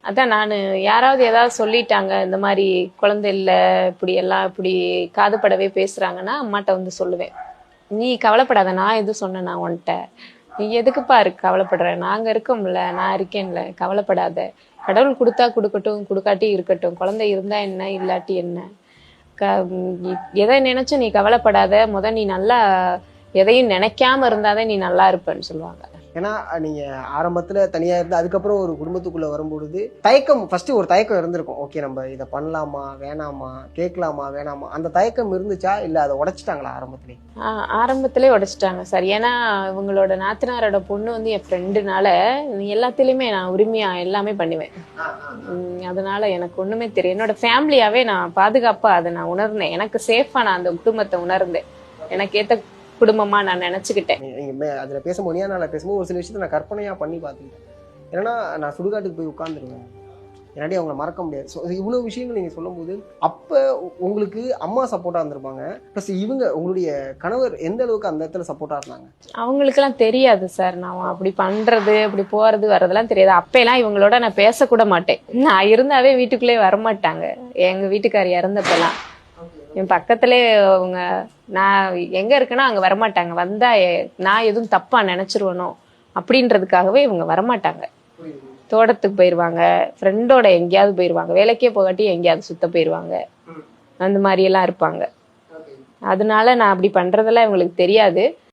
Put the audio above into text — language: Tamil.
அதான் நானு யாராவது ஏதாவது சொல்லிட்டாங்க இந்த மாதிரி குழந்தை இல்லை இப்படி எல்லாம் இப்படி காதுபடவே பேசுறாங்கன்னா அம்மாட்ட வந்து சொல்லுவேன். நீ கவலைப்படாத, நான் எதுவும் சொன்னேன் உன்கிட்ட, நீ எதுக்குப்பா இருக்கு கவலைப்படுற, நாங்க இருக்கோம்ல, நான் இருக்கேன்ல, கவலைப்படாத. கடவுள் கொடுத்தா கொடுக்கட்டும், கொடுக்காட்டி இருக்கட்டும், குழந்தை இருந்தா என்ன இல்லாட்டி என்ன, எதை நினைச்சு நீ கவலைப்படாத, நீ நல்லா எதையும் நினைக்காம இருந்தாதான் நீ நல்லா இருப்பேன்னு சொல்லுவாங்க. ஏன்னா நீங்க ஆரம்பத்துல தனியா இருந்து அதுக்கப்புறம் ஒரு குடும்பத்துக்குள்ள வரும்பொழுது தயக்கம், ஃபர்ஸ்ட் ஒரு தயக்கம் இருந்திருக்கும். ஓகே நம்ம இதை பண்ணலாமா வேணாமா, கேட்கலாமா வேணாமா, அந்த தயக்கம் இருந்துச்சா இல்ல அதை உடைச்சிட்டாங்களா ஆரம்பத்திலே? ஆரம்பத்திலே உடைச்சிட்டாங்க சார். ஏன்னா இவங்களோட நாத்தனாரோட பொண்ணு வந்து என் ஃப்ரெண்டுனால எல்லாத்திலயுமே நான் உரிமையா எல்லாமே பண்ணுவேன். அதனால எனக்கு ஒண்ணுமே தெரியும். என்னோட ஃபேமிலியாவே நான் பாதுகாப்பா அதை நான் உணர்ந்தேன். எனக்கு சேஃபா நான் அந்த குடும்பத்தை உணர்ந்தேன். எனக்கு ஏத்த குடும்பமா நான் நினைச்சுக்கிட்டேன். அதுல பேசும்போது பேசும்போது ஒரு சில விஷயத்த நான் கற்பனையா பண்ணி பார்த்துக்கிட்டேன். ஏன்னா நான் சுடுகாட்டுக்கு போய் உட்கார்ந்துருவேன், என்னாடி அவங்களை மறக்க முடியாது. ஸோ இவ்வளவு விஷயங்கள் நீங்க சொல்லும் போது அப்ப உங்களுக்கு அம்மா சப்போர்ட்டா இருந்திருப்பாங்க, ப்ளஸ் இவங்க உங்களுடைய கணவர் எந்த அளவுக்கு அந்த இடத்துல சப்போர்ட்டா இருந்தாங்க? அவங்களுக்கெல்லாம் தெரியாது சார், நான் அப்படி பண்றது அப்படி போறது வர்றதெல்லாம் தெரியாது. அப்பெல்லாம் இவங்களோட நான் பேசக்கூட மாட்டேன். நான் இருந்தாவே வீட்டுக்குள்ளே வரமாட்டாங்க. எங்க வீட்டுக்காரர் இறந்தப்பெல்லாம் என் பக்கத்திலே அவங்க, நான் எங்க இருக்குன்னா அங்க வரமாட்டாங்க. வந்தா நான் எதுவும் தப்பா நினைச்சிருவனோ அப்படின்றதுக்காகவே இவங்க வரமாட்டாங்க. தோட்டத்துக்கு போயிருவாங்க, ஃப்ரெண்டோட எங்கேயாவது போயிருவாங்க, வேலைக்கே போகாட்டி எங்கேயாவது சுத்த போயிருவாங்க, அந்த மாதிரி எல்லாம் இருப்பாங்க. அதனால நான் அப்படி பண்றதெல்லாம் இவங்களுக்கு தெரியாது.